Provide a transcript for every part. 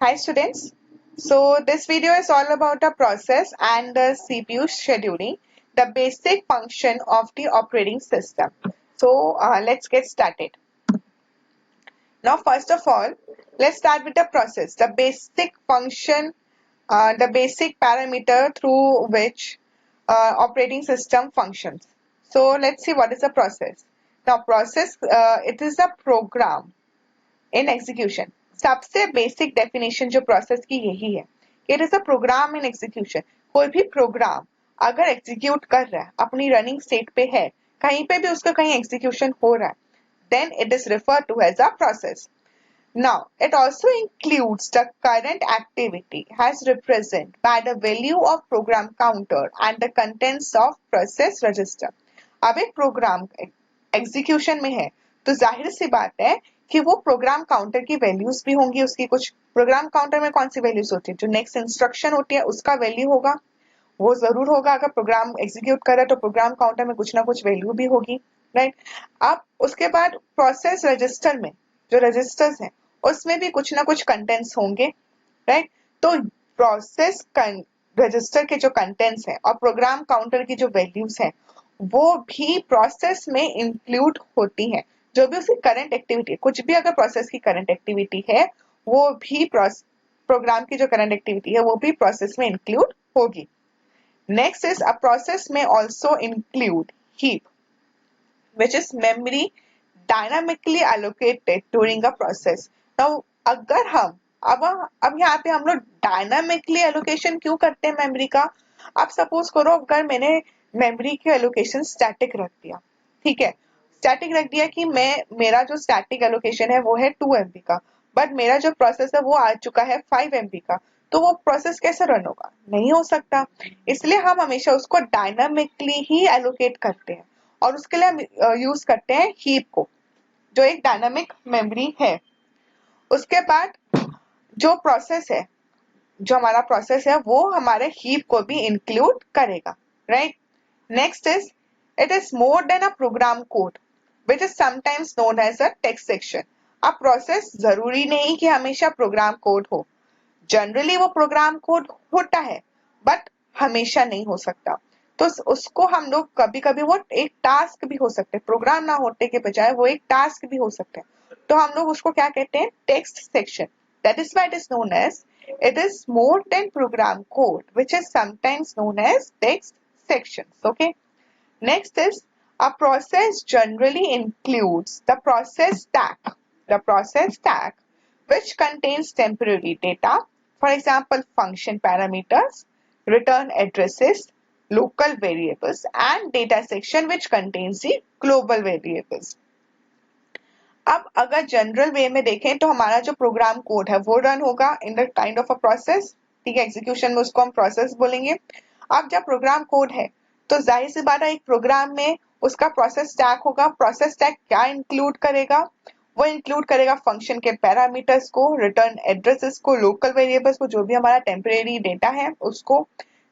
Hi students. So this video is all about a process and the CPU scheduling, the basic function of the operating system. So let's get started. Now first of all, let's start with the process, the basic function, the basic parameter through which operating system functions. So let's see what is a process. Now process, it is a program in execution. सबसे basic definition जो process की यही है, it is a program in execution. कोई भी programme अगर execute कर रहा है, अपनी रनिंग स्टेट पे है, कहीं पे भी उसका कहीं एग्जीक्यूशन हो रहा है, then it is refer to as a process. Now, it also includes the current activity as represented by the value of program counter and the contents of process register. अब एक प्रोग्राम एग्जीक्यूशन में है तो जाहिर सी बात है कि वो प्रोग्राम काउंटर की वैल्यूज भी होंगी. उसकी कुछ प्रोग्राम काउंटर में कौन सी वैल्यूज होती है, जो नेक्स्ट इंस्ट्रक्शन होती है उसका वैल्यू होगा, वो जरूर होगा. अगर प्रोग्राम एग्जीक्यूट कर रहा है तो प्रोग्राम काउंटर में कुछ ना कुछ वैल्यू भी होगी, राइट. अब उसके बाद प्रोसेस रजिस्टर में जो रजिस्टर्स हैं उसमें भी कुछ ना कुछ कंटेंट्स होंगे, राइट. तो प्रोसेस रजिस्टर के जो कंटेंट्स हैं और प्रोग्राम काउंटर की जो वैल्यूज हैं वो भी प्रोसेस में इंक्लूड होती हैं. जो भी उसकी करंट एक्टिविटी है, कुछ भी अगर प्रोसेस की करंट एक्टिविटी है वो भी प्रोग्राम की जो करंट एक्टिविटी है वो भी प्रोसेस में इंक्लूड होगी. नेक्स्ट इज अ प्रोसेस में also include heap which is memory dynamically allocated during a process. Now अगर हम अब यहाँ पे हम लोग डायनामिकली एलोकेशन क्यों करते हैं मेमोरी का. अब सपोज करो अगर मैंने मेमोरी की एलोकेशन स्टैटिक रख दिया, ठीक है, स्टैटिक रख दिया कि मेरा जो स्टैटिक एलोकेशन है वो है 2 MB का, बट मेरा जो प्रोसेस है वो आ चुका है 5 MB का, तो वो प्रोसेस कैसे रन होगा, नहीं हो सकता. इसलिए हम हमेशा उसको डायनामिकली ही एलोकेट करते हैं और उसके लिए हम यूज करते हैं हीप को, जो एक डायनामिक मेमोरी है. उसके बाद जो प्रोसेस है, जो हमारा प्रोसेस है वो हमारे हीप को भी इंक्लूड करेगा, right. Next is it is more than a program code which is sometimes known as a text section. अब प्रोसेस जरूरी नहीं कि हमेशा प्रोग्राम कोड हो. जनरली वो प्रोग्राम कोड होता है बट हमेशा नहीं हो सकता. तो उसको हम लोग कभी कभी वो एक टास्क भी हो सकते हैं, प्रोग्राम ना होने के बजाय वो एक टास्क भी हो सकते हैं, तो हम लोग उसको क्या कहते हैं, text section. That is why it is known as it is more than program code which is sometimes known as text sections. Okay, next is a process generally includes the process stack which contains temporary data, for example function parameters, return addresses, local variables, and data section which contains the global variables. अब अगर general वे में देखें तो हमारा जो program code है वो run होगा in the kind of a process, ठीक है, एग्जीक्यूशन में उसको हम प्रोसेस बोलेंगे. अब जब प्रोग्राम कोड है तो जाहिर सी बात है एक प्रोग्राम में उसका प्रोसेस स्टैक होगा. प्रोसेस स्टैक क्या इंक्लूड करेगा, वो इंक्लूड करेगा फंक्शन के पैरामीटर्स को, रिटर्न एड्रेसेस को, लोकल वेरिएबल्स को, जो भी हमारा टेम्परेरी डेटा है उसको,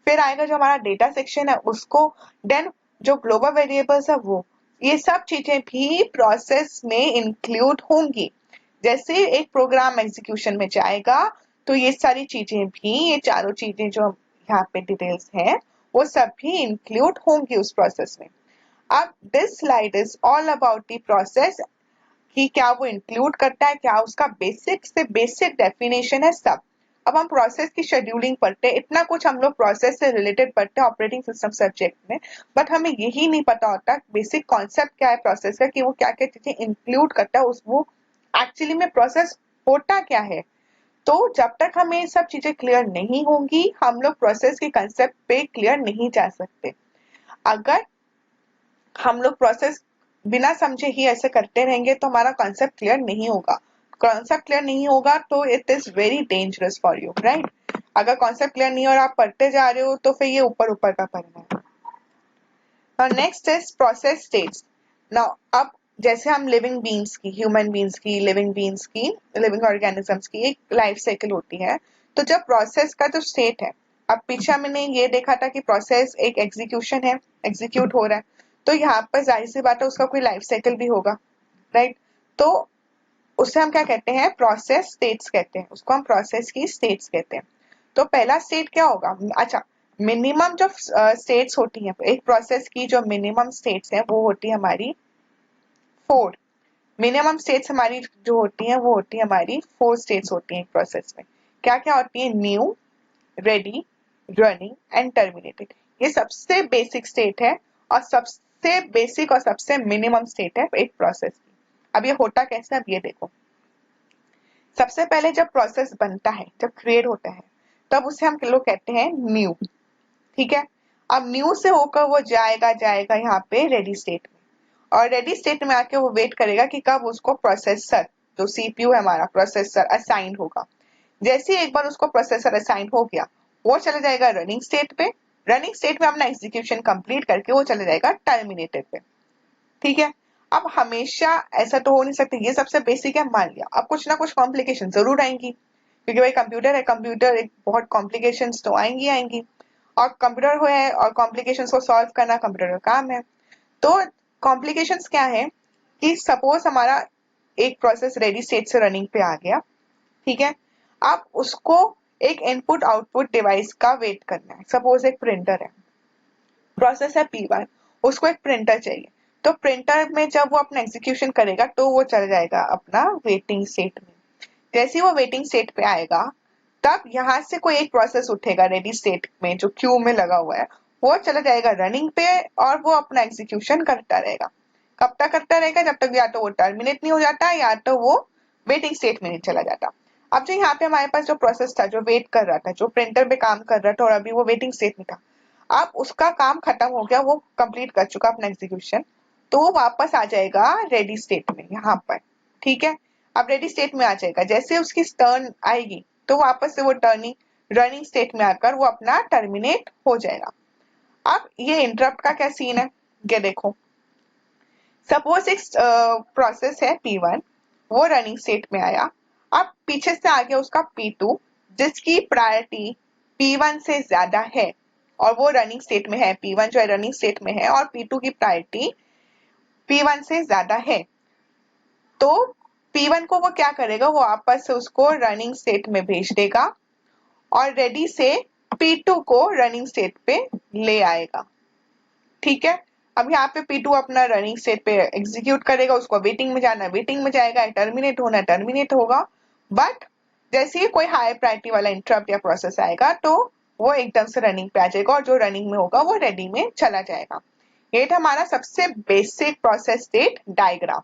फिर आएगा जो हमारा डेटा सेक्शन है उसको, देन जो ग्लोबल वेरिएबल्स है वो, ये सब चीजें भी प्रोसेस में इंक्लूड होंगी. जैसे एक प्रोग्राम एग्जीक्यूशन में जाएगा तो ये सारी चीजें भी, ये चारों चीजें जो यहाँ पे डिटेल्स हैं वो सब भी इंक्लूड होंगी उस प्रोसेस में. अब this slide is all about the process, कि क्या वो इंक्लूड करता है, क्या उसका बेसिक से बेसिक डेफिनेशन है, सब. अब हम प्रोसेस की शेड्यूलिंग पढ़ते हैं, इतना कुछ हम लोग प्रोसेस से रिलेटेड पढ़ते हैं ऑपरेटिंग सिस्टम सब्जेक्ट में, बट हमें यही नहीं पता होता बेसिक कॉन्सेप्ट क्या है प्रोसेस का, कि वो क्या क्या चीजें इंक्लूड करता है, उस वो एक्चुअली में प्रोसेस होता क्या है. तो जब तक हमें ये सब चीजें क्लियर नहीं होंगी हम लोग प्रोसेस के कंसेप्ट पे क्लियर नहीं जा सकते. अगर हम लोग प्रोसेस बिना समझे ही ऐसे करते रहेंगे तो हमारा कॉन्सेप्ट क्लियर नहीं होगा. कॉन्सेप्ट क्लियर नहीं होगा तो it is very dangerous for you, right. अगर कॉन्सेप्ट क्लियर नहीं हो और आप पढ़ते जा रहे हो तो फिर ये ऊपर ऊपर का पढ़ना है. Now next is process states. Now अब जैसे हम लिविंग बींग्स की, ह्यूमन बींग्स की, लिविंग ऑर्गेनिजम्स की एक लाइफ साइकिल होती है. तो जब प्रोसेस का जो स्टेट है, अब पीछे मैंने ये देखा था कि प्रोसेस एक एग्जीक्यूशन है, एग्जीक्यूट हो रहा है, तो यहाँ पर जाहिर सी बात है उसका कोई लाइफ साइकिल भी होगा, राइट. तो उसे हम क्या कहते हैं, प्रोसेस स्टेट्स कहते हैं, उसको हम प्रोसेस की स्टेट्स कहते हैं। तो पहला स्टेट क्या होगा, अच्छा मिनिमम जो स्टेट्स होती हैं एक प्रोसेस की, जो मिनिमम स्टेट्स हैं वो होती है हमारी 4। मिनिमम स्टेट्स हमारी जो होती हैं वो होती है हमारी 4 स्टेट्स होती हैं एक प्रोसेस में। क्या क्या होती है, new, ready, running and terminated. ये सबसे बेसिक स्टेट है और सबसे बेसिक और सबसे मिनिमम स्टेट है एक प्रोसेस की। अब ये होता कैसे, अब ये देखो। सबसे पहले जब प्रोसेस बनता है, जब क्रिएट होता है, तब उसे हम लोग कहते हैं न्यू। ठीक है, अब न्यू से होकर वो जाएगा जाएगा यहाँ पे रेडी स्टेट में, और रेडी स्टेट में आके वो वेट करेगा कि कब उसको प्रोसेसर, जो सीपीयू है हमारा प्रोसेसर, असाइन होगा। जैसे एक बार उसको प्रोसेसर असाइन हो गया, वो चला जाएगा रनिंग स्टेट पे। रनिंग स्टेट में अपना एग्जीक्यूशन कंप्लीट करके वो चला जाएगा टर्मिनेटेड पे। ठीक है, अब हमेशा ऐसा तो हो नहीं सकता, ये सबसे बेसिक है मान लिया, अब कुछ ना कुछ कॉम्प्लिकेशन जरूर आएंगी, क्योंकि भाई कंप्यूटर है, कंप्यूटर एक बहुत कॉम्प्लिकेशंस तो आएंगी आएंगी, और कंप्यूटर हो है और कॉम्प्लिकेशंस को सॉल्व करना कंप्यूटर का काम है। तो कॉम्प्लिकेशंस क्या है कि सपोज हमारा एक प्रोसेस रेडी स्टेट से रनिंग पे आ गया, ठीक है, अब उसको एक इनपुट आउटपुट डिवाइस का वेट करना है। सपोज एक प्रिंटर है, प्रोसेस है P1, उसको एक प्रिंटर चाहिए। तो प्रिंटर में जब वो अपना एग्जीक्यूशन करेगा तो वो चल जाएगा अपना वेटिंग स्टेट में। जैसे ही वो वेटिंग स्टेट पे आएगा, तब यहाँ से कोई एक प्रोसेस उठेगा रेडी स्टेट में जो क्यू में लगा हुआ है, वो चला जाएगा रनिंग पे और वो अपना एग्जीक्यूशन करता रहेगा। कब तक करता रहेगा, जब तक या तो वो टर्मिनेट नहीं हो जाता या तो वो वेटिंग स्टेट में नहीं चला जाता। अब जो यहाँ पे हमारे पास जो प्रोसेस था, जो वेट कर रहा था, जो प्रिंटर पे काम कर रहा था और अभी वो वेटिंग स्टेट में था, अब उसका काम खत्म हो गया, वो कंप्लीट कर चुका अपना एग्जीक्यूशन, तो वो वापस आ जाएगा रेडी स्टेट में यहाँ पर। ठीक है, अब रेडी स्टेट में आ जाएगा, जैसे उसकी टर्न आएगी तो वापस से वो टर्निंग रनिंग स्टेट में आकर वो अपना टर्मिनेट हो जाएगा। अब ये इंटरप्ट का क्या सीन है, ये देखो। सपोज एक प्रोसेस है P1, वो रनिंग स्टेट में आया, अब पीछे से आ गया उसका P2, जिसकी प्रायोरिटी P1 से ज्यादा है और वो रनिंग स्टेट में है। P1 जो है रनिंग स्टेट में है और P2 की प्रायोरिटी P1 से ज्यादा है। तो P1 को वो क्या करेगा, वो वापस से उसको रनिंग स्टेट में भेज देगा और रेडी से P2 को रनिंग स्टेट पे ले आएगा। ठीक है, अब यहाँ पे P2 अपना रनिंग स्टेट पे एग्जीक्यूट करेगा, उसको वेटिंग में जाना है वेटिंग में जाएगा, टर्मिनेट होना है टर्मिनेट होगा। बट जैसे ही कोई हाई प्रायोरिटी वाला इंटरप्ट या प्रोसेस आएगा तो वो एकदम से रनिंग पे आ जाएगा और जो रनिंग में होगा वो रेडी में चला जाएगा। ये था हमारा सबसे बेसिक प्रोसेस स्टेट डायग्राम।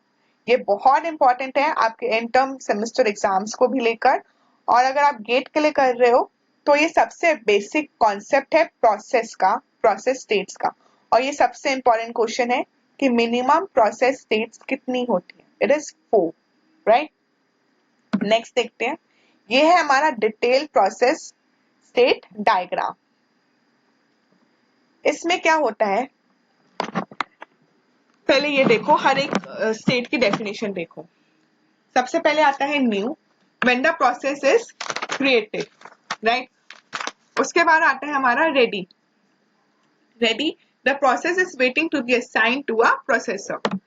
ये बहुत इंपॉर्टेंट है आपके एंड टर्म सेमेस्टर एग्जाम्स को भी लेकर, और अगर आप गेट के लिए कर रहे हो तो ये सबसे बेसिक कॉन्सेप्ट है प्रोसेस का, प्रोसेस स्टेट्स का। और ये सबसे इंपॉर्टेंट क्वेश्चन है कि मिनिमम प्रोसेस स्टेट्स कितनी होती है, इट इज 4, राइट। नेक्स्ट देखते हैं, ये है हमारा डिटेल प्रोसेस स्टेट डायग्राम। इसमें क्या होता है, पहले ये देखो, हर एक स्टेट की डेफिनेशन देखो। सबसे पहले आता है new, when the process is created, right. उसके बाद आता है हमारा ready. Ready, the process is waiting to be assigned to a processor.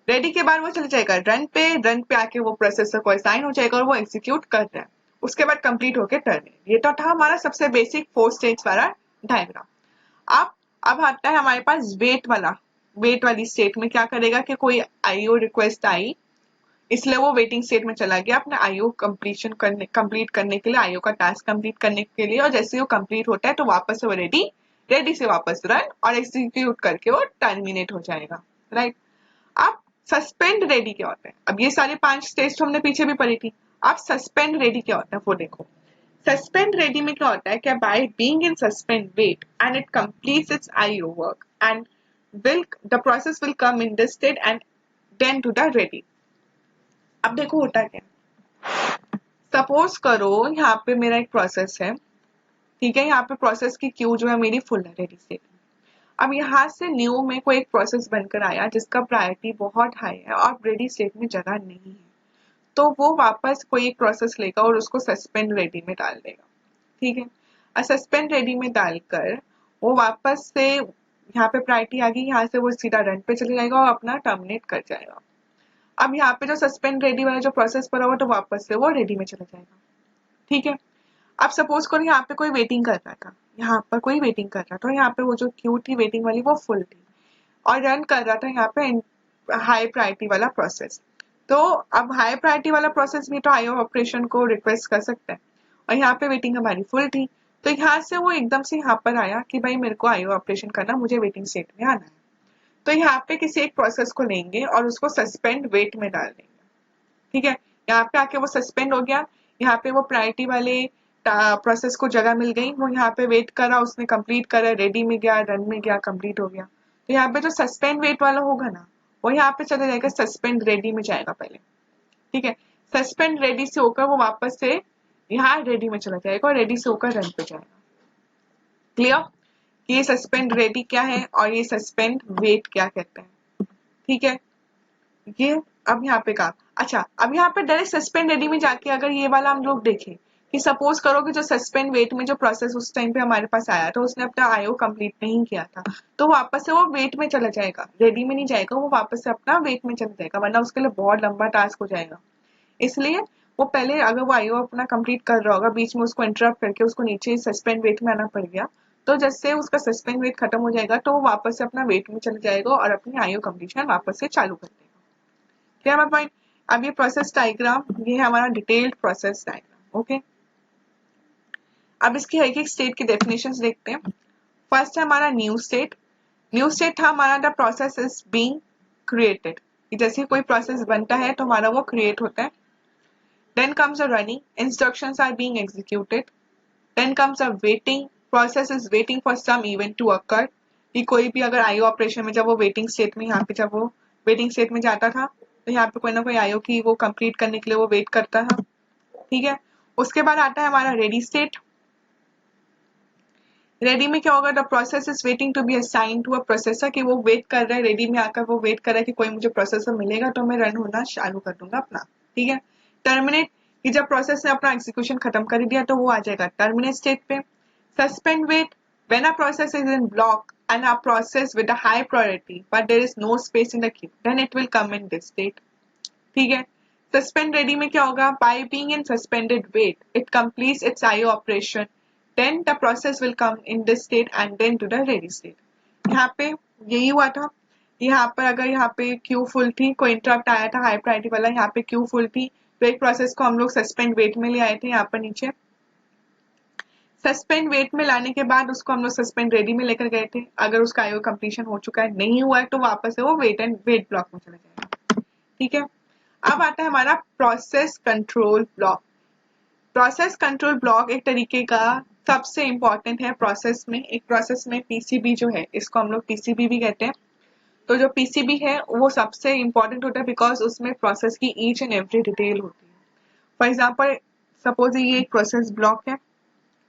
Ready के बाद वो चले जाएगा रन पे, रन पे आके वो प्रोसेसर को असाइन हो जाएगा और वो एग्जीक्यूट कर रहा है। उसके बाद कंप्लीट होके टर्मिनेट। ये तो था हमारा सबसे बेसिक 4 स्टेट्स वाला डायग्राम। अब आता है हमारे पास वेट वाला। वेट वाली स्टेट में क्या करेगा कि कोई आईओ रिक्वेस्ट आई, इसलिए वो वेटिंग स्टेट में चला गया अपने आईओ कंप्लीट करने के लिए, आईओ का टास्क कंप्लीट करने के लिए। और जैसे वो कंप्लीट होता है तो वापस से वो रेडी से वापस रन और एग्जीक्यूट करके वो टर्मिनेट हो जाएगा, राइट। अब सस्पेंड रेडी क्या होता है, अब ये सारे 5 स्टेज तो हमने पीछे भी पढ़ी थी। अब सस्पेंड रेडी क्या होता है वो देखो। सस्पेंड रेडी में क्या होता है कि by being in suspend wait and it completes its IO work and the process will come in this state and then to the ready। अब देखो होता क्या, सपोज करो यहाँ पे मेरा एक प्रोसेस है, ठीक है, यहाँ पे प्रोसेस की क्यू जो है मेरी फुल है रेडी स्टेट में। अब यहाँ से न्यू में कोई एक प्रोसेस बनकर आया जिसका प्रायोरिटी बहुत हाई है और रेडी स्टेट में जगह नहीं है, तो वो वापस कोई एक प्रोसेस लेगा और उसको सस्पेंड रेडी में डाल देगा, ठीक है। और सस्पेंड रेडी में डालकर वो वापस से यहाँ पे प्रायोरिटी आ गई, यहाँ से वो सीधा रन पे चले जाएगा और अपना टर्मिनेट कर जाएगा। अब यहाँ पे जो सस्पेंड रेडी वाला जो प्रोसेस पड़ा हुआ तो वापस से वो रेडी में चला जाएगा। ठीक है, अब सपोज करो यहाँ पे कोई वेटिंग कर रहा था, यहाँ पर कोई वेटिंग कर रहा था, तो यहाँ पे वो जो क्यू थी वेटिंग वाली वो फुल थी और रन कर रहा था यहाँ पे हाई प्रायोरिटी वाला प्रोसेस। तो अब हाई प्रायोरिटी वाला प्रोसेस भी तो आईओ ऑपरेशन को रिक्वेस्ट कर सकता है और यहाँ पे वेटिंग हमारी फुल थी, तो यहाँ से वो एकदम से यहाँ पर आया कि भाई मेरे को आईओ ऑपरेशन करना, मुझे वेटिंग स्टेट में आना है। तो यहाँ पे किसी एक प्रोसेस को लेंगे और उसको सस्पेंड वेट में डाल देंगे। ठीक है, यहाँ पे आके वो सस्पेंड हो गया, यहाँ पे वो प्रायोरिटी वाले प्रोसेस को जगह मिल गई, वो यहाँ पे वेट करा, उसने कंप्लीट करा, रेडी में गया, रन में गया, कंप्लीट हो गया। तो यहाँ पे जो सस्पेंड वेट वाला होगा ना वो यहाँ पे चला जाएगा सस्पेंड रेडी में जाएगा पहले। ठीक है, सस्पेंड रेडी से होकर वो वापस से यहाँ रेडी में चला जाएगा और रेडी से होकर रन पे जाएगा। क्लियर, ये सस्पेंड रेडी क्या है और ये सस्पेंड वेट क्या कहते हैं। ठीक है, ये अब यहाँ पे कहा, अच्छा अब यहाँ पे डायरेक्ट सस्पेंड रेडी में जाके अगर ये वाला हम लोग देखें कि सपोज करो कि जो सस्पेंड वेट में जो प्रोसेस उस टाइम पे हमारे पास आया था उसने अपना आईओ कंप्लीट नहीं किया था, तो वापस से वो वेट में चला जाएगा, रेडी में नहीं जाएगा, वो वापस से अपना वेट में चला जाएगा, वरना उसके लिए बहुत लंबा टास्क हो जाएगा। इसलिए वो पहले अगर वो आईओ अपना कंप्लीट कर रहा होगा, बीच में उसको इंटरप्ट करके उसको नीचे सस्पेंड वेट में आना पड़ गया, तो जैसे उसका सस्पेंड वेट खत्म हो जाएगा तो वो वापस से अपना वेट में चला जाएगा और अपनी आईओ कंप्लीशन वापस से चालू कर देगा। Clear my point. अब ये प्रोसेस डायग्राम, ये है हमारा डिटेल्ड प्रोसेस डायग्राम। ओके, अब इसकी एक एक स्टेट की डेफिनेशंस देखते हैं। फर्स्ट है हमारा न्यू स्टेट। न्यू स्टेट था हमारा the process is being created, जैसे कोई प्रोसेस बनता है तो हमारा वो क्रिएट होता है। Then comes a running, instructions are being executed. Then comes a waiting, process is waiting for some event to occur, कि कोई भी अगर आईओ ऑपरेशन में जब वो वेटिंग स्टेट में, यहाँ पे जब वो वेटिंग स्टेट में जाता था तो यहाँ पे कोई ना कोई आईओ की वो कंप्लीट करने के लिए वो वेट करता था। ठीक है, उसके बाद आता है हमारा रेडी स्टेट। रेडी में क्या होगा, the process is waiting to be assign to a processor, कि वो वेट कर रहा है, रेडी में आकर वो वेट कर रहा है कि कोई मुझे प्रोसेसर मिलेगा तो मैं रन होना चालू कर दूंगा अपना। ठीक है, टर्मिनेट, कि जब प्रोसेस ने अपना एग्जीक्यूशन खत्म कर दिया तो वो आ जाएगा टर्मिनेट स्टेट पे। Suspend wait, when a process is in block and a process with a high priority but there is no space in the queue, then it will come in this state. ठीक है, suspend ready में क्या होगा, by being in suspended wait it completes its IO operation, then the process will come in this state and then to the ready state. यहाँ पे यही हुआ था, यहाँ पर अगर यहाँ पे क्यू फुल थी, कोई इंटरप्ट आया था हाई प्रायोरिटी वाला, यहाँ पे क्यू फुल थी, तो एक प्रोसेस को हम लोग सस्पेंड वेट में ले आए थे यहाँ पर नीचे। सस्पेंड वेट में लाने के बाद उसको हम लोग सस्पेंड रेडी में लेकर गए थे, अगर उसका आईओ कंप्लीशन हो चुका है, नहीं हुआ है तो वापस से वो वेट एंड वेट ब्लॉक में चला जाएगा। ठीक है, अब आता है हमारा process control block. Process control block एक तरीके का सबसे इंपॉर्टेंट है प्रोसेस में। एक प्रोसेस में पीसीबी जो है, इसको हम लोग पीसीबी भी कहते हैं। तो जो पीसीबी है वो सबसे इंपॉर्टेंट होता है बिकॉज उसमें प्रोसेस की ईच एंड एवरी डिटेल होती है। फॉर एग्जाम्पल सपोज ये एक प्रोसेस ब्लॉक है,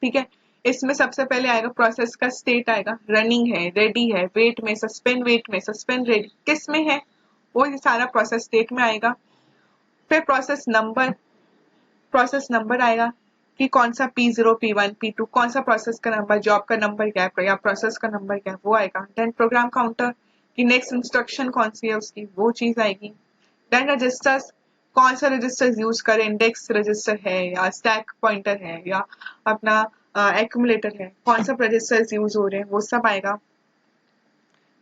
ठीक है, इसमें सबसे पहले आएगा प्रोसेस का स्टेट आएगा, रनिंग है, रेडी है, वेट में, सस्पेंड रेडी किस में है, वो ये सारा प्रोसेस स्टेट में आएगा। फिर प्रोसेस नंबर आएगा कि कौन सा P0, P1, P2, कौन सा प्रोसेस का नंबर, जॉब का नंबर क्या है या प्रोसेस का नंबर क्या है वो आएगा। देन प्रोग्राम काउंटर की नेक्स्ट इंस्ट्रक्शन कौन सी है उसकी वो चीज आएगी। देन रजिस्टर्स, कौन सा रजिस्टर यूज करें, इंडेक्स रजिस्टर है या स्टैक पॉइंटर है या अपना एक्यूमुलेटर है, कौन सा रजिस्टर्स यूज हो रहे हैं वो सब आएगा।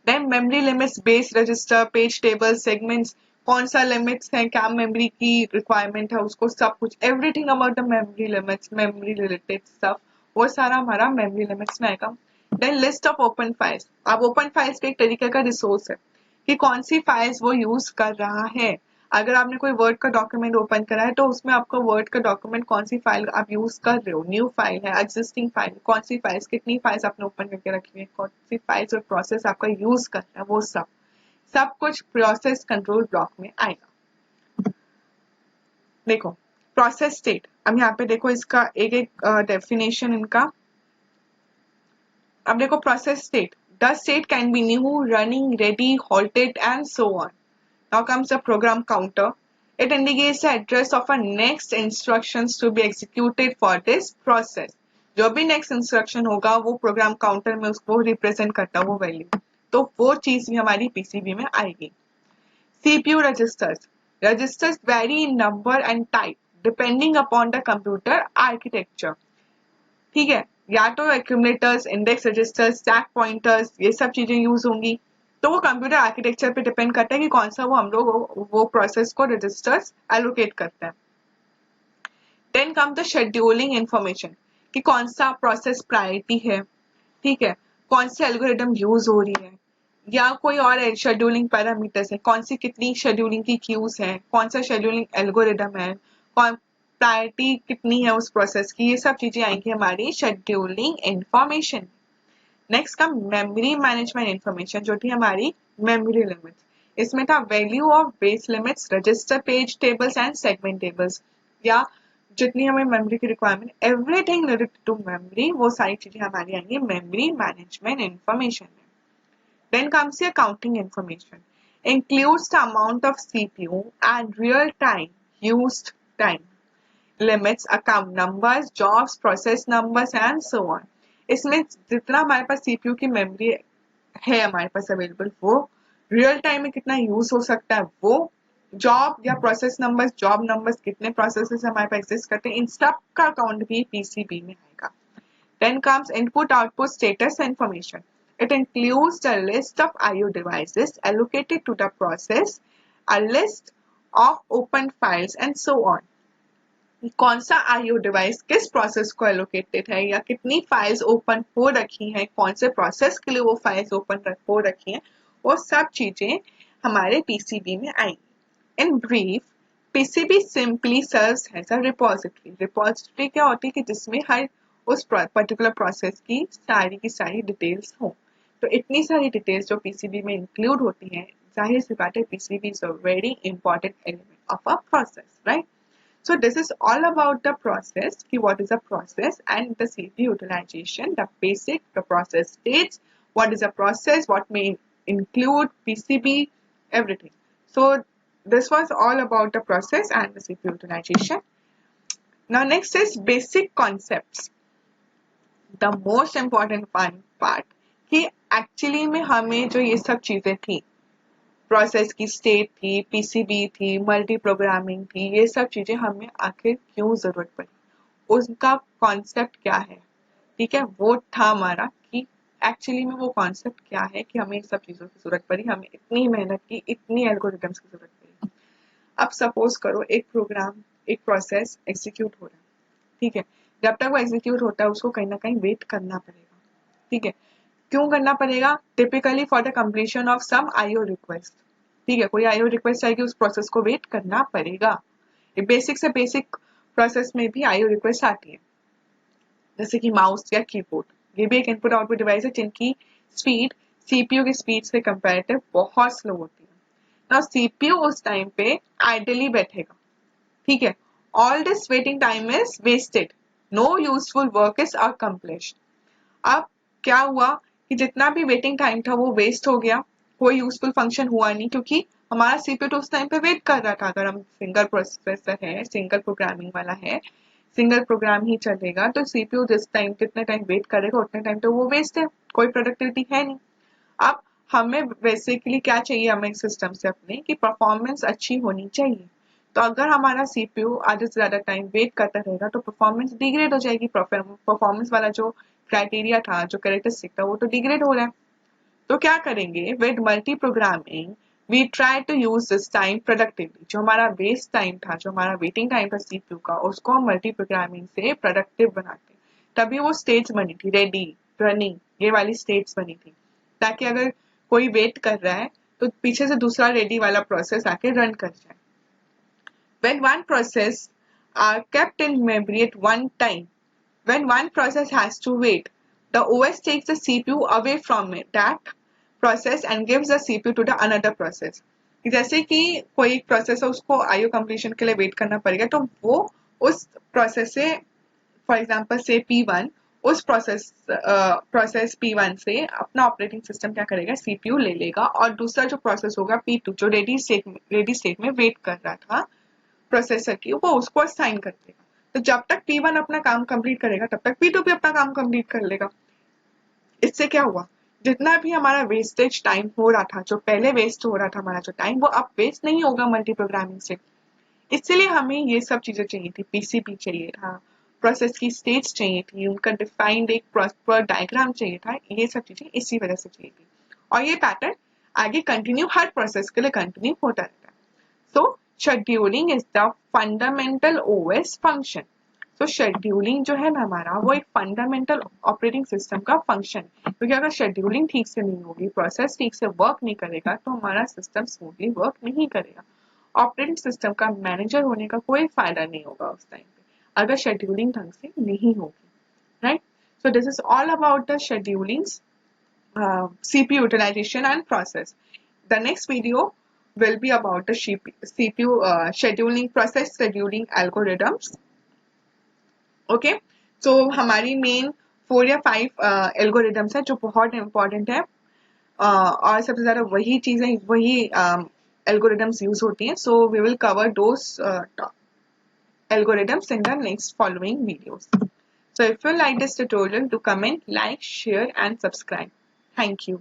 Then memory limits, base register, page table, segments, कौन सा लिमिट्स है, क्या मेमोरी की रिक्वायरमेंट है उसको, सब कुछ everything about the memory limits, memory related सब, वो सारा हमारा मेमोरी लिमिट्स में आएगा। Then list of open files, अब ओपन फाइल्स का एक तरीके का रिसोर्स है कि कौन सी फाइल्स वो यूज कर रहा है। अगर आपने कोई वर्ड का डॉक्यूमेंट ओपन करा है तो उसमें आपका वर्ड का डॉक्यूमेंट कौन सी फाइल आप यूज कर रहे हो, न्यू फाइल है, एग्जिस्टिंग फाइल, कौन सी फाइल्स, कितनी फाइल्स आपने ओपन करके रखी है, कौन सी फाइल्स और प्रोसेस आपका यूज कर रहा है, वो सब कुछ प्रोसेस कंट्रोल ब्लॉक में आएगा। देखो प्रोसेस स्टेट, अब यहाँ पे देखो इसका एक एक डेफिनेशन इनका। अब देखो process state, the state can be new, running, ready, halted and so on. Now comes the program counter. It indicates the address of a next instructions to be executed for this process. जो भी next instruction होगा वो program counter में उसको represent करता है वो value, तो वो चीज भी हमारी पीसीबी में आएगी। CPU registers, Registers vary in number and type depending upon the computer architecture. ठीक है, या तो accumulators, index registers, stack pointers, ये सब चीजें यूज होंगी. तो वो कंप्यूटर आर्किटेक्चर पे डिपेंड करता है कि कौन सा वो हम लोग वो प्रोसेस को रजिस्टर्स एलोकेट करते हैं. Then come the scheduling information कि कौन सा प्रोसेस प्रायोरिटी है, ठीक है, कौन सी एल्गोरिदम यूज हो रही है, या कोई और शेड्यूलिंग पैरामीटर्स है, कौन सी कितनी शेड्यूलिंग की क्यूज है, कौन सा शेड्यूलिंग एल्गोरिदम है, कौन प्रायोरिटी कितनी है उस प्रोसेस की, ये सब चीजें आएंगी हमारी शेड्यूलिंग इंफॉर्मेशन. नेक्स्ट का मेमोरी मैनेजमेंट इंफॉर्मेशन जो थी हमारी मेमोरी लिमिट्स. इसमें था value of base limits, register page tables and segment tables, या जितनी हमें मेमोरी की requirement, everything related to memory, वो सारी चीजें हमारी आएंगी मेमोरी मैनेजमेंट इंफॉर्मेशन में. Then comes the accounting information. Includes the amount of CPU and real-time used time. Limits account numbers, jobs, process numbers and so on. इसमें जितना हमारे पास CPU की मेमोरी है हमारे पास अवेलेबल, वो रियल टाइम में कितना यूज हो सकता है, वो जॉब या प्रोसेस नंबर्स, जॉब नंबर्स, कितने प्रोसेसेस हमारे पास एग्जिस्ट करते हैं, इन सब का अकाउंट भी पीसीबी में आएगा. Then comes input-output status information. It includes the list of I/O devices allocated to the process, a list of open files and so on. कौन सा I/O डिवाइस किस प्रोसेस को एलोकेटेड है, या कितनी फाइल्स ओपन हो रखी हैं, कौन से प्रोसेस के लिए वो फाइल्स ओपन हो रखी हैं, वो सब चीजें हमारे पीसीबी में आएंगी. In brief, PCB simply serves as a repository. Repository क्या होती है कि जिसमें हर उस पर्टिकुलर प्रोसेस की सारी डिटेल्स हो. तो इतनी सारी डिटेल्स जो पीसीबी में इंक्लूड होती हैं, जाहिर सी बात है PCB is a very important element of a process, right? So this is all about the process, what is a process and the CPU utilization, the basic, the process states, what is a process, what may include PCB, everything. So this was all about the process and the CPU utilization. Now next is basic concepts. The most important part कि actually में हमें जो ये सब चीजें थी, process की state थी, पीसीबी थी, मल्टी प्रोग्रामिंग थी, ये सब चीजें हमें आखिर क्यों जरूरत पड़ी, उसका कॉन्सेप्ट क्या है, ठीक है, वो था हमारा कि एक्चुअली में वो कॉन्सेप्ट क्या है कि हमें इन सब चीजों की जरूरत पड़ी, हमें इतनी मेहनत की, इतनी एल्गोरिथम्स की जरूरत पड़ी. अब सपोज करो एक प्रोग्राम, एक प्रोसेस एग्जीक्यूट हो रहा है, ठीक है, जब तक वो एग्जीक्यूट होता है उसको कहीं ना कहीं वेट करना पड़ेगा, ठीक है. क्यों करना पड़ेगा? Typically for the completion of some IO request, ठीक है, कोई आईओ रिक्वेस्ट आएगी, उस प्रोसेस को वेट करना पड़ेगा. बेसिक से बेसिक प्रोसेस में भी आईओ रिक्वेस्ट आती है, जैसे कि माउस या कीबोर्ड, ये भी एक इनपुट आउटपुट डिवाइस है जिनकी स्पीड सीपीयू की स्पीड से कंपैरेटिव बहुत स्लो होती है. नाउ सीपीयू उस टाइम पे आइडली बैठेगा, ठीक है, all this waiting time is wasted, no useful work is accomplished. अब क्या हुआ कि जितना भी वेटिंग टाइम था वो वेस्ट हो गया, कोई यूजफुल फंक्शन हुआ नहीं, क्योंकि हमारा सीपीयू तो उस टाइम पे वेट कर रहा था. अगर हम सिंगल प्रोसेसर है, सिंगल प्रोग्रामिंग वाला है, सिंगल प्रोग्राम ही चलेगा, तो सीपीयू जिस टाइम जितने टाइम वेट करेगा उतने टाइम तो वो वेस्ट है, कोई प्रोडक्टिविटी है नहीं. अब हमें बेसिकली क्या चाहिए, हमें सिस्टम से अपने की परफॉर्मेंस अच्छी होनी चाहिए. तो अगर हमारा सीपीयू आधे से ज्यादा टाइम वेट करता रहेगा तो परफॉर्मेंस डिग्रेड हो जाएगी. परफॉर्मेंस वाला जो क्राइटेरिया था, जो कैरेक्टरिस्टिक था, वो तो डिग्रेड हो रहा है. तो क्या करेंगे, with multi programming we try to use this time productively. जो हमारा वेस्ट टाइम था, जो हमारा वेटिंग टाइम था सीपीयू का, उसको हम मल्टी प्रोग्रामिंग से प्रोडक्टिव बनाते. तभी वो स्टेट्स बनी थी, रेडी, रनिंग, ये वाली स्टेट्स बनी थी, ताकि अगर कोई वेट कर रहा है तो पीछे से दूसरा रेडी वाला प्रोसेस आके रन कर जाए. When one process are kept in memory at one time, when one process has to wait, the OS takes the CPU away from that process and gives the CPU to the another process. जैसे कि कोई एक process है, उसको IO completion के लिए wait करना पड़ेगा, तो वो उस प्रोसेस से, फॉर एग्जांपल से P1, उस प्रोसेस P1 से अपना ऑपरेटिंग सिस्टम क्या करेगा, सीपीयू ले लेगा, और दूसरा जो प्रोसेस होगा P2, जो रेडी स्टेट में वेट कर रहा था प्रोसेसर की, वो उसको असाइन कर देगा. तो जब तक P1 अपना काम कंप्लीट करेगा तब तक P2 भी अपना काम कंप्लीट कर लेगा. इससे क्या हुआ जितना भी हमारा वेस्टेज टाइम हो रहा था, जो पहले वेस्ट हो रहा था हमारा जो टाइम, वो अब वेस्ट नहीं होगा मल्टी प्रोग्रामिंग से। इसलिए हमें ये सब चीजें चाहिए थी, पीसीपी चाहिए था, प्रोसेस की स्टेट्स चाहिए थी, उनका डिफाइंड एक प्रॉपर डायग्राम चाहिए था, ये सब चीजें इसी वजह से चाहिए थी। और ये पैटर्न आगे कंटिन्यू हर प्रोसेस के लिए कंटिन्यू होता रहता है। So scheduling is the fundamental OS function. तो शेड्यूलिंग जो है ना हमारा, वो एक फंडामेंटल ऑपरेटिंग सिस्टम का फंक्शन है, क्योंकि अगर शेड्यूलिंग ठीक से नहीं होगी, प्रोसेस ठीक से वर्क नहीं करेगा, तो हमारा सिस्टम स्मूथली वर्क नहीं करेगा। ऑपरेटिंग सिस्टम का मैनेजर होने का कोई फायदा नहीं होगा उस टाइम पे, अगर शेड्यूलिंग ढंग से नहीं होगी, right. So this is all about the scheduling, CPU utilization and process. The next video will be about the CPU scheduling, process scheduling algorithms. Okay, so हमारी मेन 4 या 5 एल्गोरिदम्स है जो बहुत इंपॉर्टेंट है, और सबसे ज्यादा वही चीजें, वही एल्गोरिदम्स यूज होती हैं. So we will cover those algorithms in the next following videos. So if you like this tutorial, do comment, like, share and subscribe. Thank you.